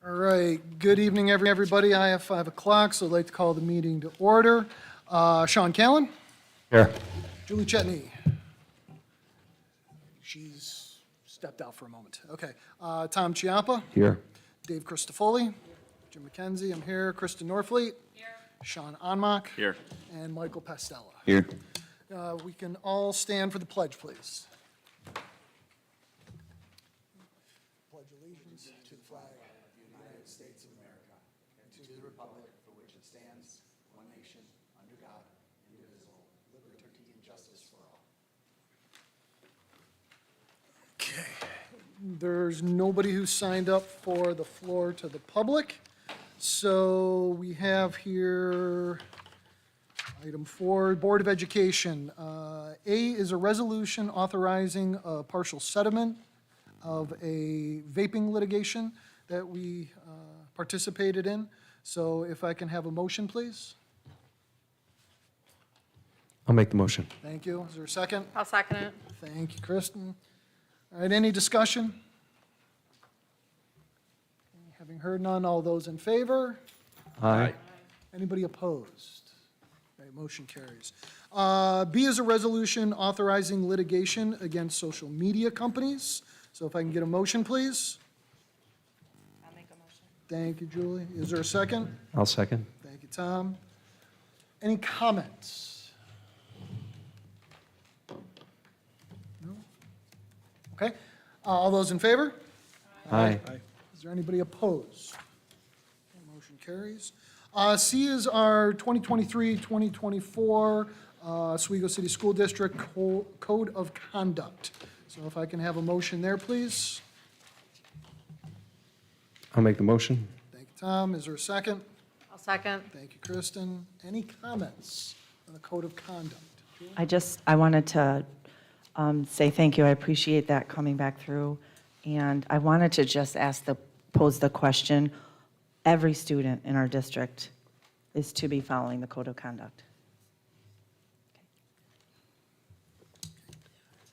All right, good evening, everybody. I have 5 o'clock, so I'd like to call the meeting to order. Sean Callan? Here. Julie Chetney? She's stepped out for a moment. Okay. Tom Chiappa? Here. Dave Christofoli? Jim McKenzie, I'm here. Kristen Norfleet? Here. Sean Onmock? Here. And Michael Pastella. Here. We can all stand for the pledge, please. Pledge allegiance to the flag of the United States of America and to the republic for which it stands, one nation, under God, indivisible, liberty and justice for all. Okay. There's nobody who signed up for the floor to the public. So we have here item 4, Board of Education. A is a resolution authorizing a partial settlement of a vaping litigation that we participated in. So if I can have a motion, please. I'll make the motion. Thank you. Is there a second? I'll second it. Thank you, Kristen. All right, any discussion? Having heard none, all those in favor? Aye. Anybody opposed? Right, motion carries. B is a resolution authorizing litigation against social media companies. So if I can get a motion, please. I'll make a motion. Thank you, Julie. Is there a second? I'll second. Thank you, Tom. Any comments? No? Okay. All those in favor? Aye. Is there anybody opposed? Okay, motion carries. C is our 2023-2024 Oswego City School District Code of Conduct. So if I can have a motion there, please. I'll make the motion. Thank you, Tom. Is there a second? I'll second. Thank you, Kristen. Any comments on the Code of Conduct? Julie? I wanted to say thank you. I appreciate that coming back through. And I wanted to just pose the question, every student in our district is to be following the Code of Conduct.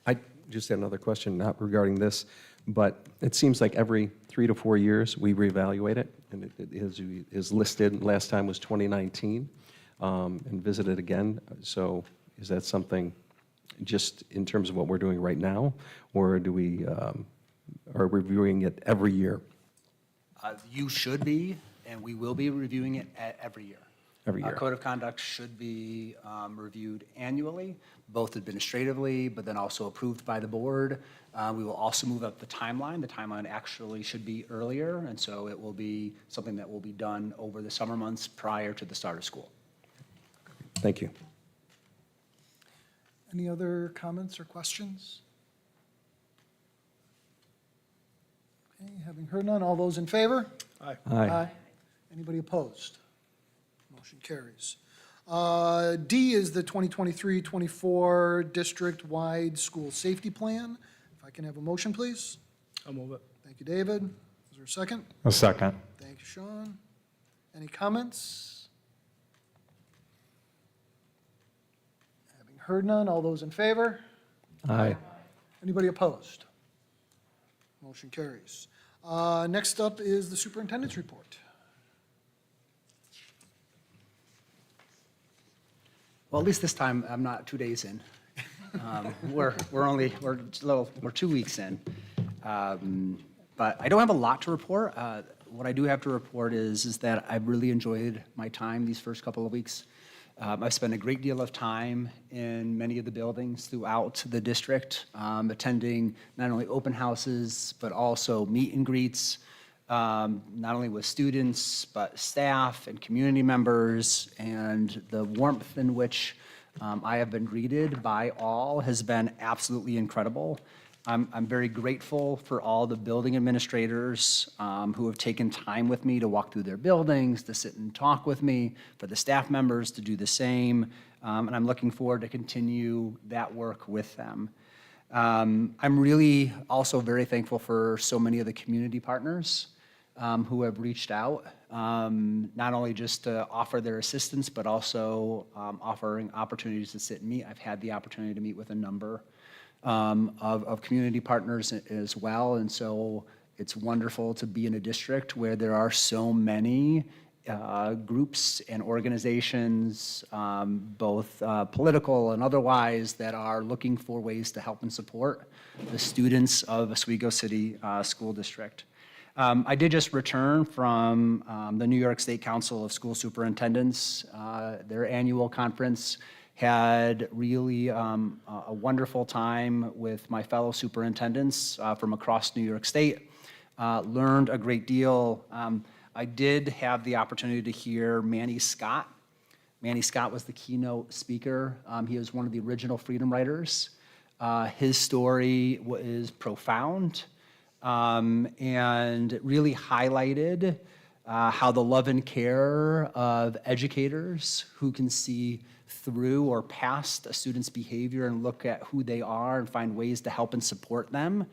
I just had another question, not regarding this, but it seems like every 3 to 4 years, we reevaluate it, and it is listed, last time was 2019, and visited again. So is that something just in terms of what we're doing right now, or do we are reviewing it every year? You should be, and we will be reviewing it every year. Every year. Our code of conduct should be reviewed annually, both administratively, but then also approved by the board. We will also move up the timeline. The timeline actually should be earlier, and so it will be something that will be done over the summer months prior to the start of school. Thank you. Any other comments or questions? Okay, having heard none, all those in favor? Aye. Anybody opposed? Motion carries. D is the 2023-24 district-wide school safety plan. If I can have a motion, please. I'll move it. Thank you, David. Is there a second? A second. Thank you, Sean. Any comments? Having heard none, all those in favor? Aye. Anybody opposed? Motion carries. Next up is the superintendent's report. Well, at least this time, I'm not 2 days in. We're 2 weeks in. But I don't have a lot to report. What I do have to report is that I've really enjoyed my time these first couple of weeks. I've spent a great deal of time in many of the buildings throughout the district, attending not only open houses, but also meet and greets, not only with students, but staff and community members, and the warmth in which I have been greeted by all has been absolutely incredible. I'm very grateful for all the building administrators who have taken time with me to walk through their buildings, to sit and talk with me, for the staff members to do the same, and I'm looking forward to continue that work with them. I'm really also very thankful for so many of the community partners who have reached out, not only just to offer their assistance, but also offering opportunities to sit and meet. I've had the opportunity to meet with a number of community partners as well, and so It's wonderful to be in a district where there are so many groups and organizations, both political and otherwise, that are looking for ways to help and support the students of Oswego City School District. I did just return from the New York State Council of School Superintendents. Their annual conference had really a wonderful time with my fellow superintendents from across New York State. Learned a great deal. I did have the opportunity to hear Manny Scott. Manny Scott was the keynote speaker. He was one of the original freedom writers. His story is profound, and it really highlighted how the love and care of educators who can see through or past a student's behavior and look at who they are and find ways to help and support them,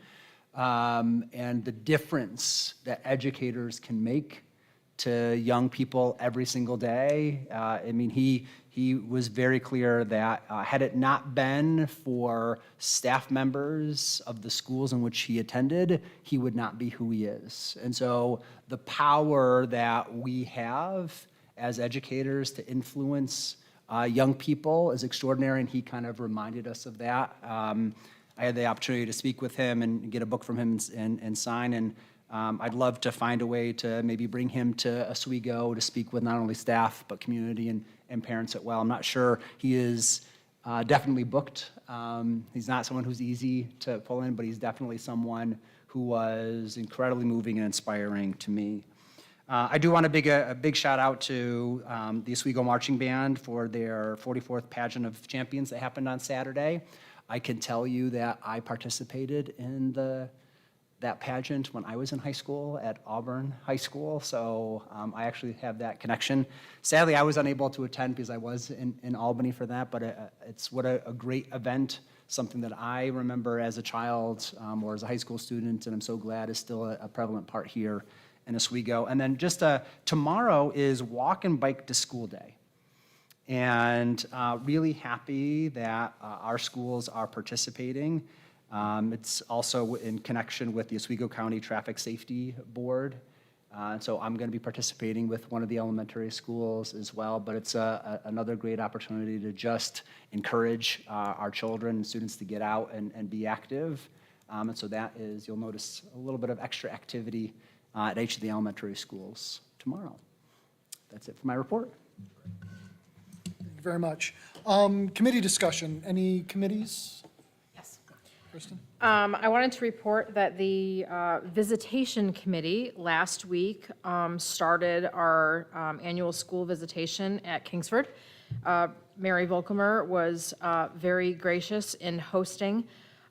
and the difference that educators can make to young people every single day. I mean, he was very clear that had it not been for staff members of the schools in which he attended, he would not be who he is. And so the power that we have as educators to influence young people is extraordinary, and he kind of reminded us of that. I had the opportunity to speak with him and get a book from him and sign, and I'd love to find a way to maybe bring him to Oswego to speak with not only staff, but community and parents as well. I'm not sure. He is definitely booked. He's not someone who's easy to pull in, but he's definitely someone who was incredibly moving and inspiring to me. I do want to a big shout out to the Oswego Marching Band for their 44th Pageant of Champions that happened on Saturday. I can tell you that I participated in that pageant when I was in high school at Auburn High School, so I actually have that connection. Sadly, I was unable to attend because I was in Albany for that, but it's what a great event, something that I remember as a child or as a high school student, and I'm so glad is still a prevalent part here in Oswego. And then just tomorrow is Walk and Bike to School Day. And really happy that our schools are participating. It's also in connection with the Oswego County Traffic Safety Board. So I'm going to be participating with one of the elementary schools as well, but it's another great opportunity to just encourage our children and students to get out and be active. And so that is, you'll notice a little bit of extra activity at each of the elementary schools tomorrow. That's it for my report. Thank you very much. Committee discussion, any committees? Yes. Kristen? I wanted to report that the Visitation Committee last week started our annual school visitation at Kingsford. Mary Volkemer was very gracious in hosting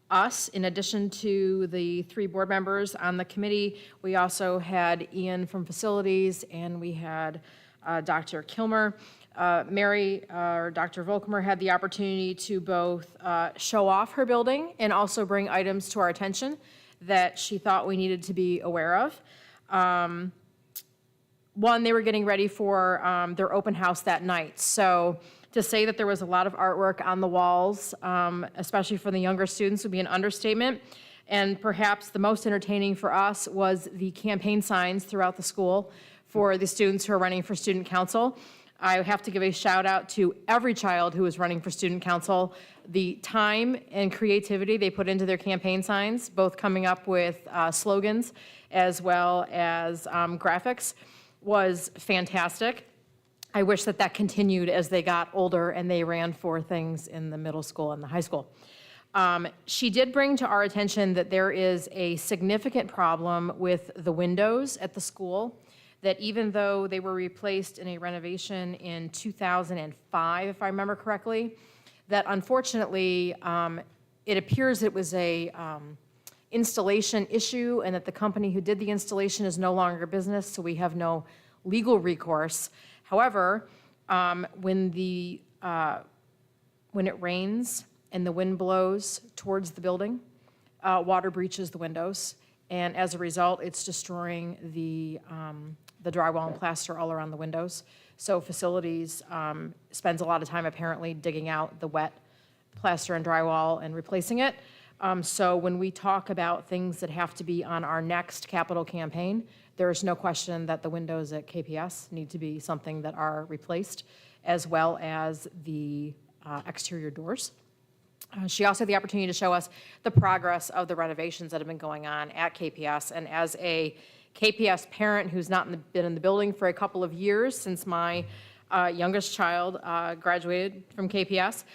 us. In addition to the 3 board members on the committee, we also had Ian from facilities, and we had Dr. Kilmer. Mary, or Dr. Volkemer, had the opportunity to both show off her building and also bring items to our attention that she thought we needed to be aware of. One, they were getting ready for their open house that night. So to say that there was a lot of artwork on the walls, especially for the younger students, would be an understatement. And perhaps the most entertaining for us was the campaign signs throughout the school for the students who are running for student council. I have to give a shout out to every child who is running for student council. The time and creativity they put into their campaign signs, both coming up with slogans as well as graphics, was fantastic. I wish that that continued as they got older and they ran for things in the middle school and the high school. She did bring to our attention that there is a significant problem with the windows at the school, that even though they were replaced in a renovation in 2005, if I remember correctly, that unfortunately, it appears it was a installation issue and that the company who did the installation is no longer business, so we have no legal recourse. However, when it rains and the wind blows towards the building, water breaches the windows, and as a result, it's destroying the drywall and plaster all around the windows. So facilities spends a lot of time apparently digging out the wet plaster and drywall and replacing it. So when we talk about things that have to be on our next capital campaign, there is no question that the windows at KPS need to be something that are replaced, as well as the exterior doors. She also had the opportunity to show us the progress of the renovations that have been going on at KPS. And as a KPS parent who's not been in the building for a couple of years since my youngest child graduated from KPS,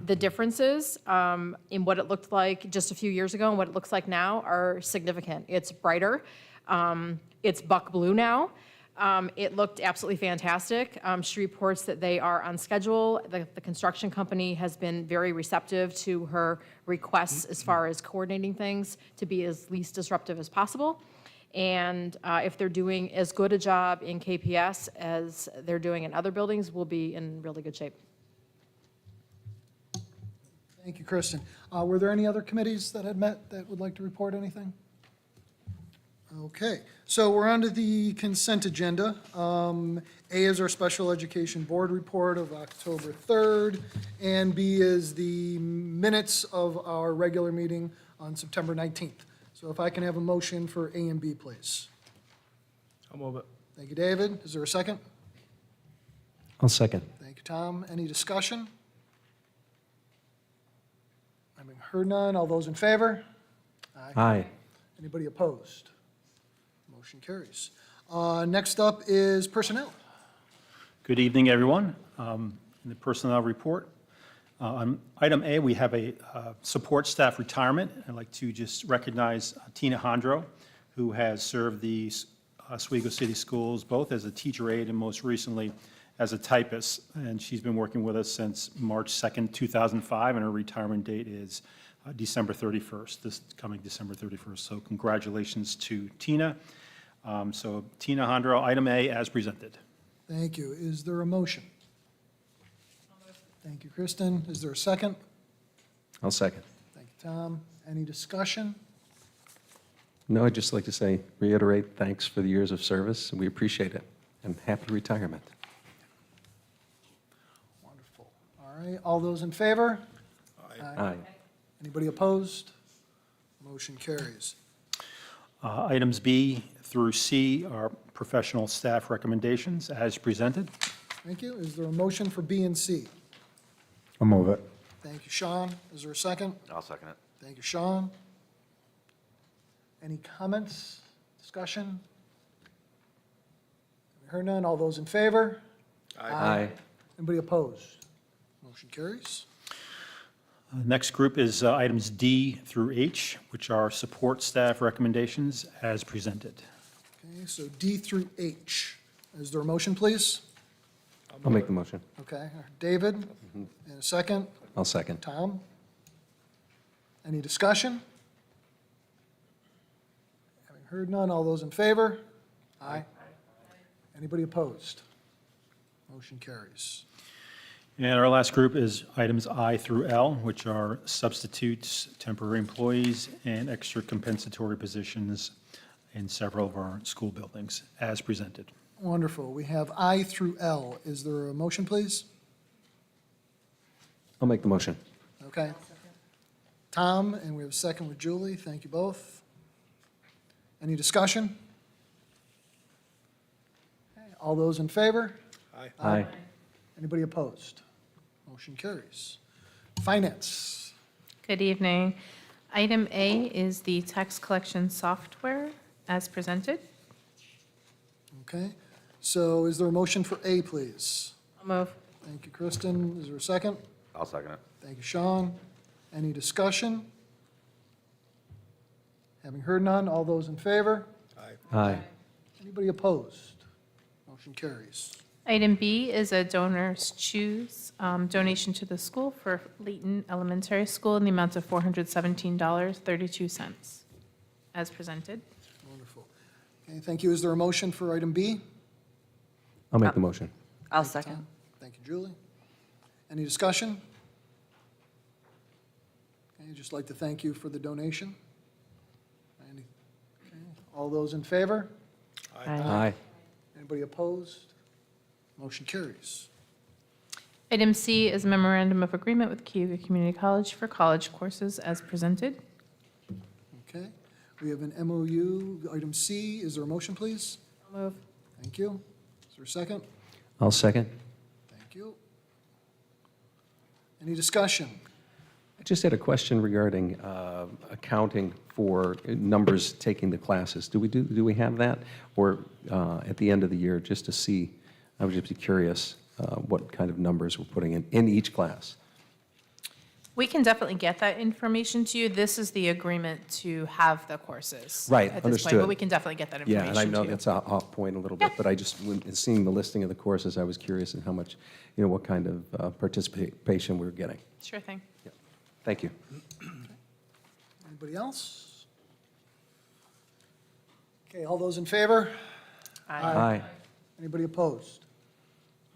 the differences in what it looked like just a few years ago and what it looks like now are significant. It's brighter. It's buck blue now. It looked absolutely fantastic. She reports that they are on schedule. The construction company has been very receptive to her requests as far as coordinating things to be as least disruptive as possible. And if they're doing as good a job in KPS as they're doing in other buildings, we'll be in really good shape. Thank you, Kristen. Were there any other committees that had met that would like to report anything? Okay, so we're on to the consent agenda. A is our Special Education Board report of October 3rd, and B is the minutes of our regular meeting on September 19th. So if I can have a motion for A and B, please. I'll move it. Thank you, David. Is there a second? I'll second. Thank you, Tom. Any discussion? Having heard none, all those in favor? Aye. Anybody opposed? Motion carries. Next up is personnel. Good evening, everyone. In the personnel report, on item A, we have a support staff retirement. I'd like to just recognize Tina Hondro, who has served the Oswego City Schools both as a teacher aide and most recently as a typist. And she's been working with us since March 2nd, 2005, and her retirement date is December 31st, this coming December 31st. So congratulations to Tina. So Tina Hondro, item A as presented. Thank you. Is there a motion? Thank you, Kristen. Is there a second? I'll second. Thank you, Tom. Any discussion? No, I'd just like to say, reiterate, thanks for the years of service, and we appreciate it, and happy retirement. Wonderful. All right, all those in favor? Aye. Anybody opposed? Motion carries. Items B through C are professional staff recommendations as presented. Thank you. Is there a motion for B and C? I'll move it. Thank you, Sean. Is there a second? I'll second it. Thank you, Sean. Any comments, discussion? Heard none. All those in favor? Aye. Anybody opposed? Motion carries. Next group is items D through H, which are support staff recommendations as presented. Okay, so D through H. Is there a motion, please? I'll make the motion. Okay, David, and a second. I'll second. Tom? Any discussion? Having heard none, all those in favor? Aye. Anybody opposed? Motion carries. And our last group is items I through L, which are substitutes, temporary employees, and extra compensatory positions in several of our school buildings as presented. Wonderful. We have I through L. Is there a motion, please? I'll make the motion. Okay. Tom, and we have a second with Julie. Thank you both. Any discussion? Okay, all those in favor? Aye. Anybody opposed? Motion carries. Finance. Good evening. Item A is the tax collection software as presented. Okay, so is there a motion for A, please? I'll move. Thank you, Kristen. Is there a second? I'll second it. Thank you, Sean. Any discussion? Having heard none, all those in favor? Aye. Anybody opposed? Motion carries. Item B is a donor's choose donation to the school for Layton Elementary School in the amount of $417.32 as presented. Wonderful. Okay, thank you. Is there a motion for item B? I'll make the motion. I'll second. Thank you, Julie. Any discussion? Okay, I'd just like to thank you for the donation. Okay, all those in favor? Aye. Anybody opposed? Motion carries. Item C is a memorandum of agreement with Cayuga Community College for college courses as presented. Okay, we have an MOU, item C. Is there a motion, please? Move. Thank you. Is there a second? I'll second. Thank you. Any discussion? I just had a question regarding accounting for numbers taking the classes. Do we have that? Or at the end of the year, just to see, I would just be curious what kind of numbers we're putting in each class. We can definitely get that information to you. This is the agreement to have the courses. Right, At this point, understood. but we can definitely get that information Yeah, to you. and I know that's off point a little bit, but I just, when seeing the listing of the courses, I was curious in how much, what kind of participation we were getting. Sure thing. Thank you. Anybody else? Okay, all those in favor? Aye. Anybody opposed?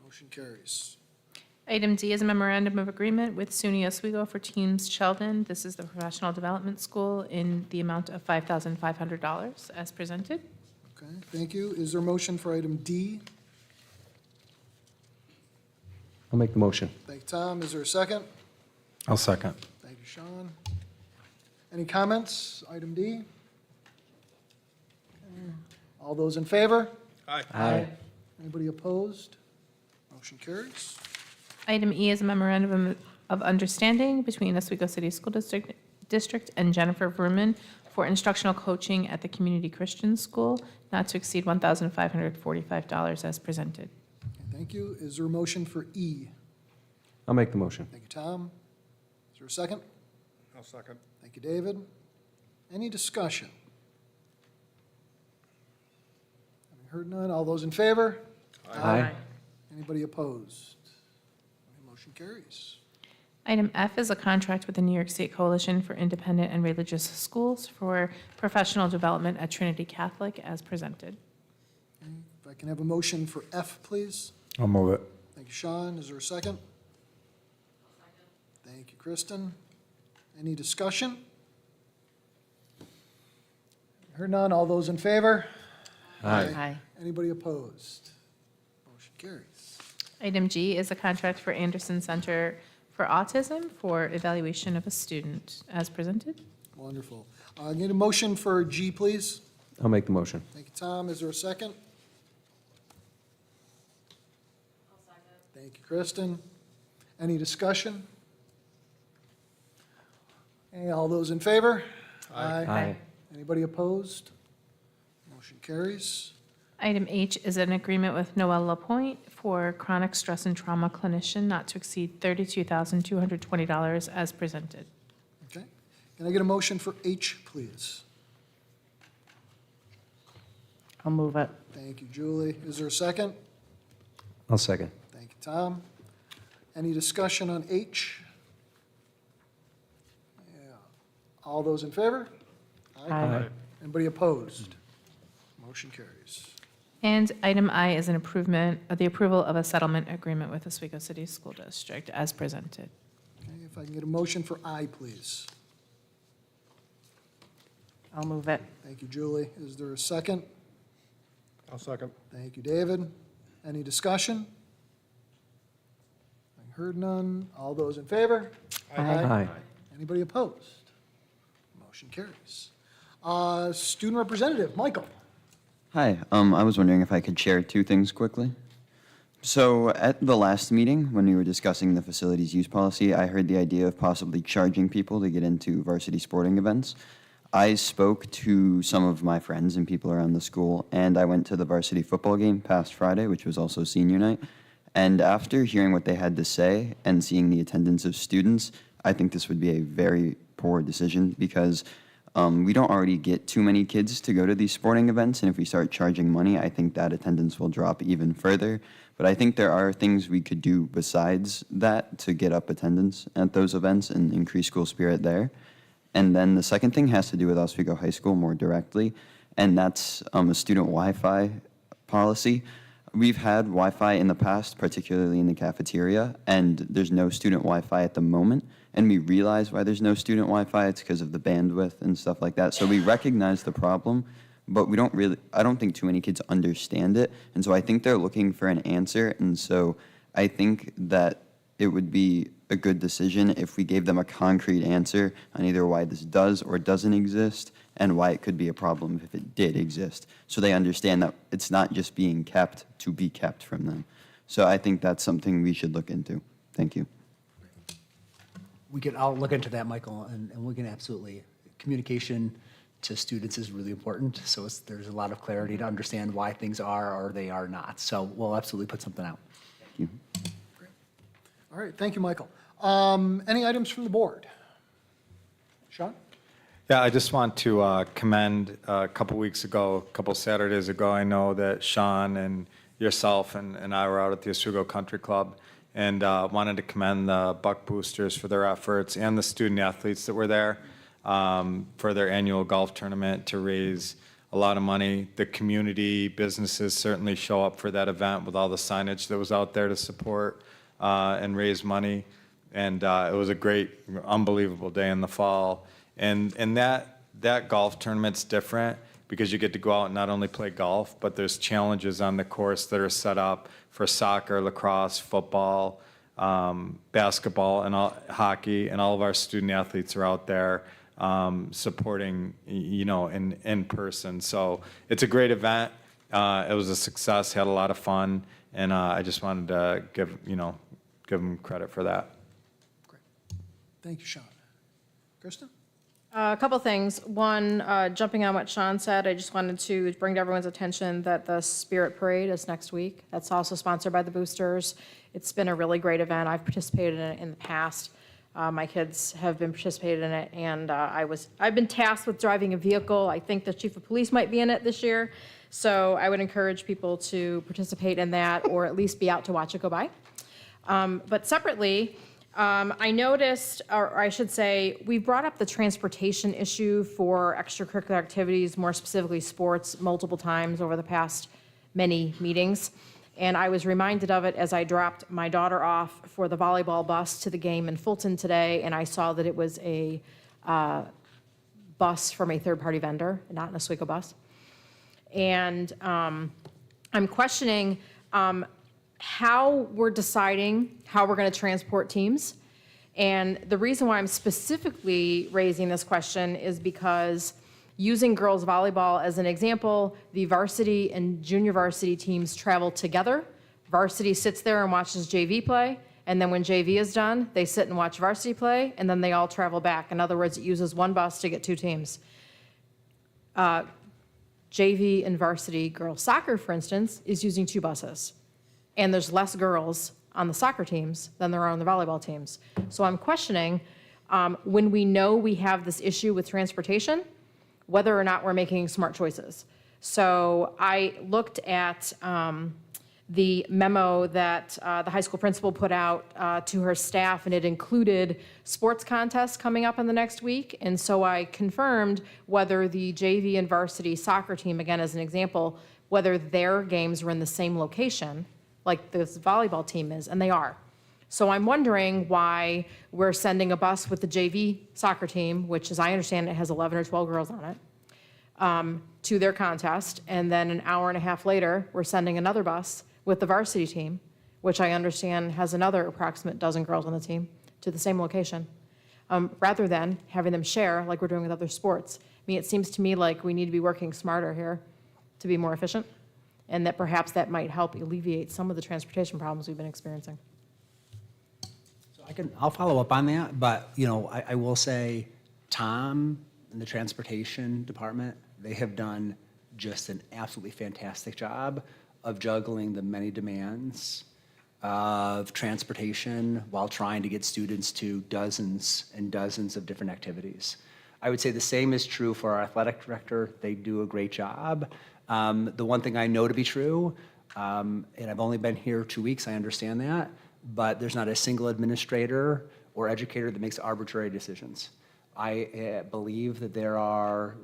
Motion carries. Item D is a memorandum of agreement with SUNY Oswego for Teams Sheldon. This is the professional development school in the amount of $5,500 as presented. Okay, thank you. Is there a motion for item D? I'll make the motion. Thank you, Tom. Is there a second? I'll second. Thank you, Sean. Any comments? Item D? Okay. All those in favor? Aye. Anybody opposed? Motion carries. Item E is a memorandum of understanding between Oswego City School District and Jennifer Verman for instructional coaching at the Community Christian School, not to exceed $1,545 as presented. Okay, thank you. Is there a motion for E? I'll make the motion. Thank you, Tom. Is there a second? I'll second. Thank you, David. Any discussion? Having heard none, all those in favor? Aye. Anybody opposed? Motion carries. Item F is a contract with the New York State Coalition for Independent and Religious Schools for professional development at Trinity Catholic as presented. Okay, if I can have a motion for F, please. I'll move it. Thank you, Sean. Is there a second? Thank you, Kristen. Any discussion? Heard none. All those in favor? Aye. Anybody opposed? Motion carries. Item G is a contract for Anderson Center for Autism for evaluation of a student as presented. Wonderful. I need a motion for G, please. I'll make the motion. Thank you, Tom. Is there a second? Thank you, Kristen. Any discussion? Okay, all those in favor? Aye. Anybody opposed? Motion carries. Item H is an agreement with Noel Lapointe for chronic stress and trauma clinician not to exceed $32,220 as presented. Okay. Can I get a motion for H, please? I'll move it. Thank you, Julie. Is there a second? I'll second. Thank you, Tom. Any discussion on H? Yeah. All those in favor? Aye. Anybody opposed? Motion carries. And item I is an improvement, the approval of a settlement agreement with Oswego City School District as presented. Okay, if I can get a motion for I, please. I'll move it. Thank you, Julie. Is there a second? I'll second. Thank you, David. Any discussion? I heard none. All those in favor? Aye. Anybody opposed? Motion carries. Student representative, Michael. Hi, I was wondering if I could share two things quickly. So at the last meeting, when we were discussing the facilities use policy, I heard the idea of possibly charging people to get into varsity sporting events. I spoke to some of my friends and people around the school, and I went to the varsity football game past Friday, which was also senior night. And after hearing what they had to say and seeing the attendance of students, I think this would be a very poor decision because we don't already get too many kids to go to these sporting events, and if we start charging money, I think that attendance will drop even further. But I think there are things we could do besides that to get up attendance at those events and increase school spirit there. And then the second thing has to do with Oswego High School more directly, and that's a student Wi-Fi policy. We've had Wi-Fi in the past, particularly in the cafeteria, and there's no student Wi-Fi at the moment. And we realize why there's no student Wi-Fi. It's because of the bandwidth and stuff like that. So we recognize the problem, but I don't think too many kids understand it. And so I think they're looking for an answer. And so I think that it would be a good decision if we gave them a concrete answer on either why this does or doesn't exist and why it could be a problem if it did exist. So they understand that it's not just being kept to be kept from them. So I think that's something we should look into. Thank you. I'll look into that, Michael, and we can absolutely, communication to students is really important. So there's a lot of clarity to understand why things are or they are not. So we'll absolutely put something out. Thank you. All right, thank you, Michael. Any items from the board? Sean? Yeah, I just want to commend a couple weeks ago, a couple Saturdays ago, I know that Sean and yourself and I were out at the Oswego Country Club and wanted to commend the Buck Boosters for their efforts and the student athletes that were there for their annual golf tournament to raise a lot of money. The community businesses certainly show up for that event with all the signage that was out there to support and raise money. And it was a great, unbelievable day in the fall. And that golf tournament's different because you get to go out and not only play golf, but there's challenges on the course that are set up for soccer, lacrosse, football, basketball, and hockey, and all of our student athletes are out there supporting, in person. So it's a great event. It was a success, had a lot of fun, and I just wanted to give them credit for that. Great. Thank you, Sean. Kristen? A couple things. One, jumping on what Sean said, I just wanted to bring to everyone's attention that the Spirit Parade is next week. That's also sponsored by the Boosters. It's been a really great event. I've participated in it in the past. My kids have been participating in it, and I've been tasked with driving a vehicle. I think the chief of police might be in it this year. So I would encourage people to participate in that or at least be out to watch it go by. But separately, I noticed, or I should say, we brought up the transportation issue for extracurricular activities, more specifically sports, multiple times over the past many meetings. And I was reminded of it as I dropped my daughter off for the volleyball bus to the game in Fulton today, and I saw that it was a bus from a third-party vendor, not an Oswego bus. And I'm questioning how we're deciding how we're going to transport teams. And the reason why I'm specifically raising this question is because using girls volleyball as an example, the varsity and junior varsity teams travel together. Varsity sits there and watches JV play, and then when JV is done, they sit and watch varsity play, and then they all travel back. In other words, it uses one bus to get two teams. JV and varsity girls soccer, for instance, is using two buses. And there's less girls on the soccer teams than there are on the volleyball teams. So I'm questioning, when we know we have this issue with transportation, whether or not we're making smart choices. So I looked at the memo that the high school principal put out to her staff, and it included sports contests coming up in the next week. And so I confirmed whether the JV and varsity soccer team, again as an example, whether their games were in the same location like this volleyball team is, and they are. So I'm wondering why we're sending a bus with the JV soccer team, which as I understand it has 11 or 12 girls on it, to their contest, and then an hour and a half later, we're sending another bus with the varsity team, which I understand has another approximate dozen girls on the team, to the same location, rather than having them share like we're doing with other sports. I mean, it seems to me like we need to be working smarter here to be more efficient, and that perhaps that might help alleviate some of the transportation problems we've been experiencing. So I'll follow up on that, but, I will say, Tom and the transportation department, they have done just an absolutely fantastic job of juggling the many demands of transportation while trying to get students to dozens and dozens of different activities. I would say the same is true for our athletic director. They do a great job. The one thing I know to be true, and I've only been here 2 weeks, I understand that, but there's not a single administrator or educator that makes arbitrary decisions. I believe that there are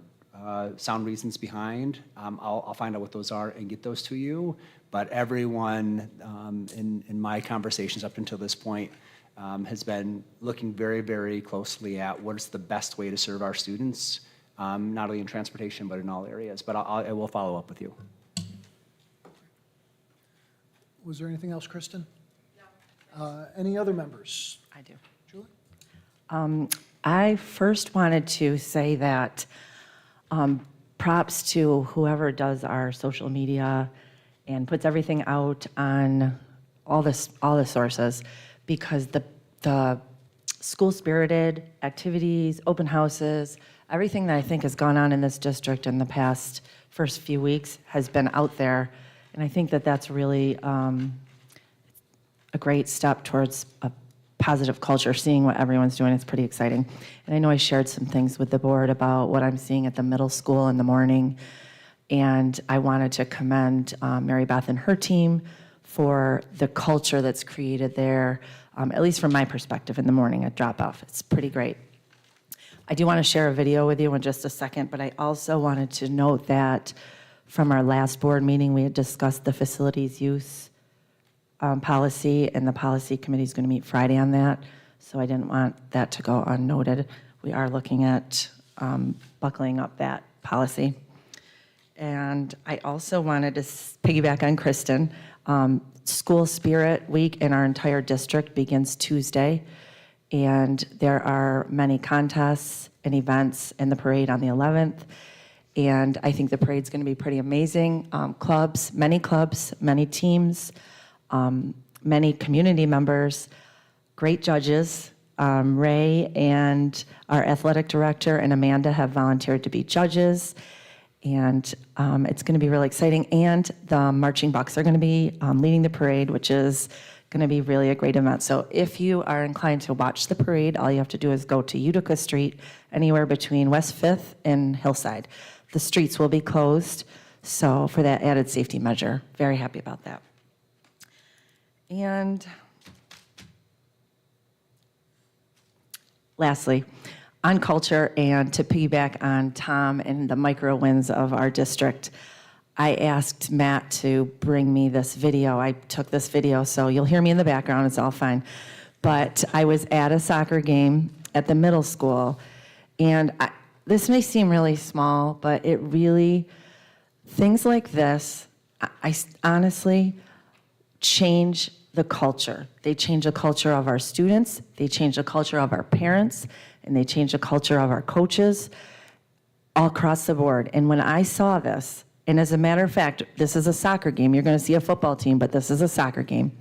sound reasons behind. I'll find out what those are and get those to you. But everyone in my conversations up until this point has been looking very, very closely at what is the best way to serve our students, not only in transportation, but in all areas. But I will follow up with you. Was there anything else, Kristen? Any other members? I do. Julie? I first wanted to say that props to whoever does our social media and puts everything out on all the sources, because the school-spirited activities, open houses, everything that I think has gone on in this district in the past first few weeks has been out there, and I think that that's really a great step towards a positive culture, seeing what everyone's doing. It's pretty exciting. And I know I shared some things with the board about what I'm seeing at the middle school in the morning, and I wanted to commend Mary Beth and her team for the culture that's created there, at least from my perspective in the morning at drop-off. It's pretty great. I do want to share a video with you in just a second, but I also wanted to note that from our last board meeting, we had discussed the facilities use policy, and the policy committee is going to meet Friday on that, so I didn't want that to go unnoted. We are looking at buckling up that policy. And I also wanted to piggyback on Kristen. School Spirit Week in our entire district begins Tuesday, and there are many contests and events in the parade on the 11th, and I think the parade's going to be pretty amazing. Clubs, many teams, many community members, great judges. Ray and our athletic director and Amanda have volunteered to be judges, and it's going to be really exciting. And the marching bucks are going to be leading the parade, which is going to be really a great event. So if you are inclined to watch the parade, all you have to do is go to Utica Street, anywhere between West 5th and Hillside. The streets will be closed, so for that added safety measure, very happy about that. And lastly, on culture, and to piggyback on Tom and the micro wins of our district, I asked Matt to bring me this video. I took this video, so you'll hear me in the background, it's all fine. But I was at a soccer game at the middle school, and this may seem really small, but it really, things like this, I honestly change the culture. They change the culture of our students, they change the culture of our parents, and they change the culture of our coaches all across the board. And when I saw this, and as a matter of fact, this is a soccer game. You're going to see a football team, but this is a soccer game.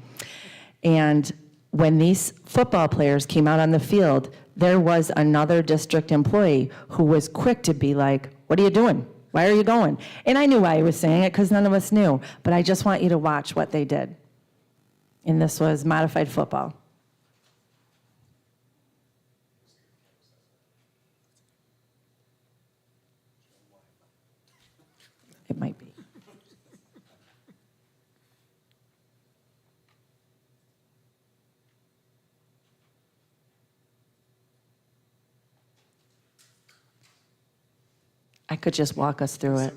And when these football players came out on the field, there was another district employee who was quick to be like, "What are you doing? Why are you going?" And I knew why he was saying it because none of us knew, but I just want you to watch what they did. And this was modified football. It might be. I could just walk us through it.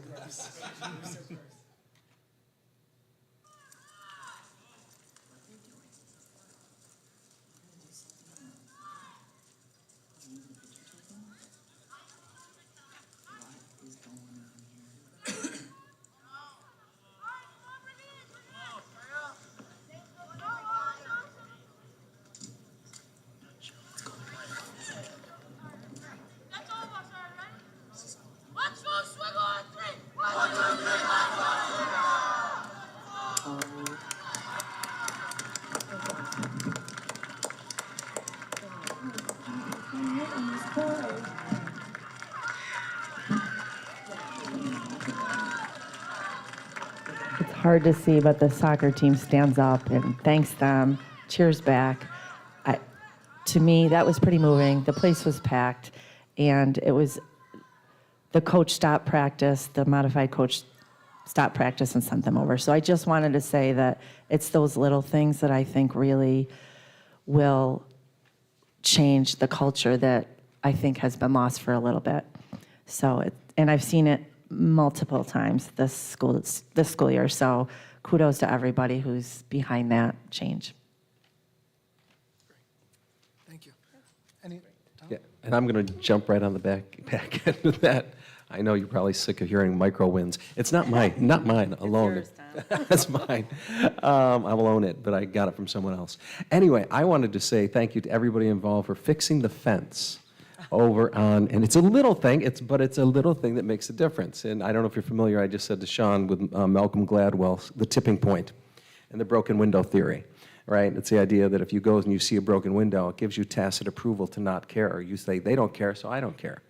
It's hard to see, but the soccer team stands up and thanks them, cheers back. To me, that was pretty moving. The place was packed, and it was, the coach stopped practice, the modified coach stopped practice and sent them over. So I just wanted to say that it's those little things that I think really will change the culture that I think has been lost for a little bit. So, and I've seen it multiple times this school year, so kudos to everybody who's behind that change. Thank you. Any, Tom? Yeah, and I'm going to jump right on the back end of that. I know you're probably sick of hearing micro wins. It's not mine alone. That's mine. I will own it, but I got it from someone else. Anyway, I wanted to say thank you to everybody involved for fixing the fence over on, and it's a little thing, but it's a little thing that makes a difference. And I don't know if you're familiar, I just said to Sean with Malcolm Gladwell's The Tipping Point and the broken window theory, right? It's the idea that if you go and you see a broken window, it gives you tacit approval to not care. Or you say, they don't care, so I don't care.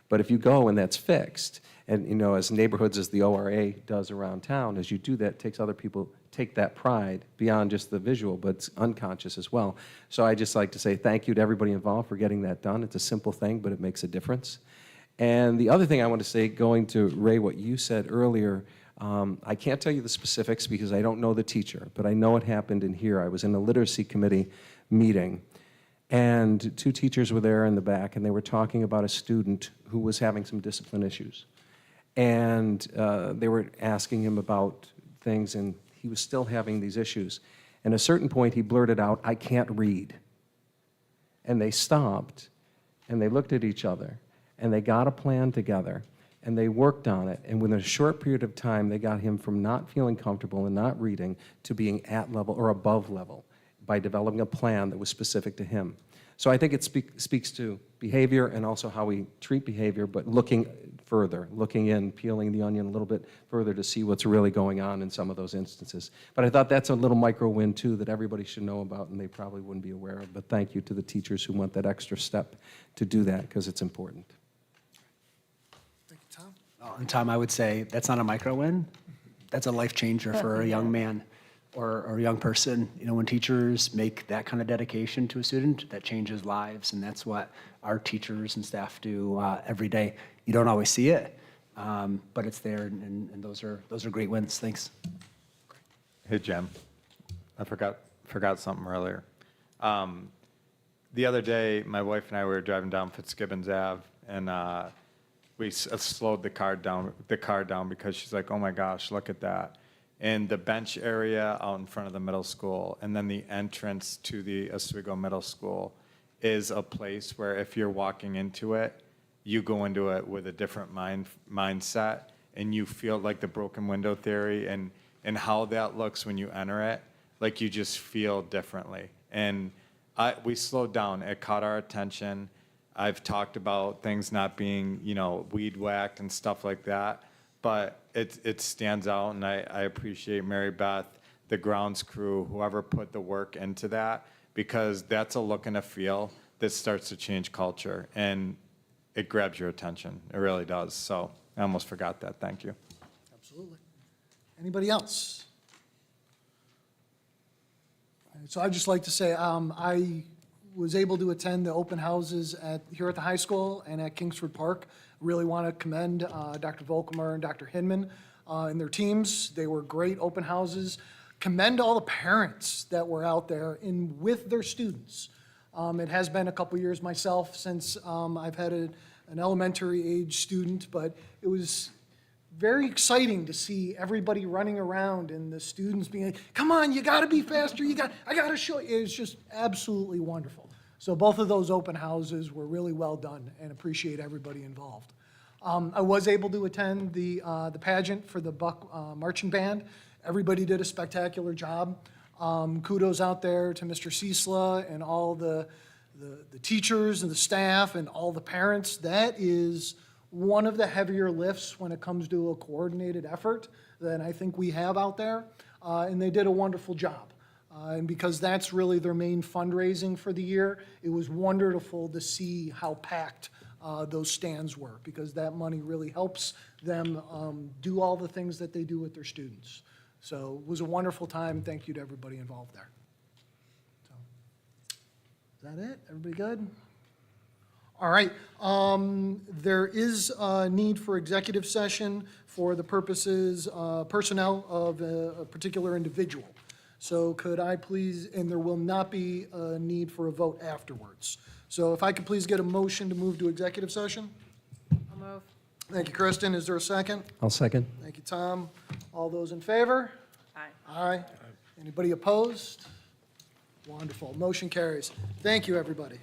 But if you go and that's fixed, and you know, as neighborhoods as the ORA does around town, as you do that, it takes other people, take that pride beyond just the visual, but it's unconscious as well. So I just like to say thank you to everybody involved for getting that done. It's a simple thing, but it makes a difference. And the other thing I want to say, going to Ray, what you said earlier, I can't tell you the specifics because I don't know the teacher, but I know it happened in here. I was in a literacy committee meeting, and 2 teachers were there in the back, and they were talking about a student who was having some discipline issues. And they were asking him about things, and he was still having these issues. And at a certain point, he blurted out, "I can't read." And they stopped, and they looked at each other, and they got a plan together, and they worked on it. And within a short period of time, they got him from not feeling comfortable and not reading to being at level or above level by developing a plan that was specific to him. So I think it speaks to behavior and also how we treat behavior, but looking further, looking in, peeling the onion a little bit further to see what's really going on in some of those instances. But I thought that's a little micro win too that everybody should know about and they probably wouldn't be aware of. But thank you to the teachers who went that extra step to do that because it's important. Thank you, Tom. And Tom, I would say that's not a micro win. That's a life changer for a young man or a young person. You know, when teachers make that kind of dedication to a student, that changes lives, and that's what our teachers and staff do every day. You don't always see it, but it's there, and those are great wins. Thanks. Hey, Jim. I forgot something earlier. The other day, my wife and I were driving down Fitzgibbons Ave, and we slowed the car down because she's like, "Oh my gosh, look at that!" And the bench area out in front of the middle school, and then the entrance to the Oswego Middle School, is a place where if you're walking into it, you go into it with a different mindset, and you feel like the broken window theory and how that looks when you enter it, like you just feel differently. And we slowed down. It caught our attention. I've talked about things not being, weed whacked and stuff like that, but it stands out, and I appreciate Mary Beth, the grounds crew, whoever put the work into that, because that's a look and a feel that starts to change culture, and it grabs your attention. It really does. So I almost forgot that. Thank you. Absolutely. Anybody else? So I'd just like to say I was able to attend the open houses here at the high school and at Kingsford Park. Really want to commend Dr. Volkmer and Dr. Hinman and their teams. They were great open houses. Commend all the parents that were out there with their students. It has been a couple years myself since I've had an elementary age student, but it was very exciting to see everybody running around and the students being like, "Come on, you got to be faster. I got to show you." It was just absolutely wonderful. So both of those open houses were really well done, and appreciate everybody involved. I was able to attend the pageant for the Buck Marching Band. Everybody did a spectacular job. Kudos out there to Mr. Ciesla and all the teachers and the staff and all the parents. That is one of the heavier lifts when it comes to a coordinated effort that I think we have out there, and they did a wonderful job. And because that's really their main fundraising for the year, it was wonderful to see how packed those stands were, because that money really helps them do all the things that they do with their students. So it was a wonderful time. Thank you to everybody involved there. So, is that it? Everybody good? All right. There is a need for executive session for the purposes, personnel of a particular individual. So could I please, and there will not be a need for a vote afterwards. So if I could please get a motion to move to executive session? I'll move. Thank you, Kristen. Is there a second? I'll second. Thank you, Tom. All those in favor? Aye. Aye. Anybody opposed? Wonderful. Motion carries. Thank you, everybody.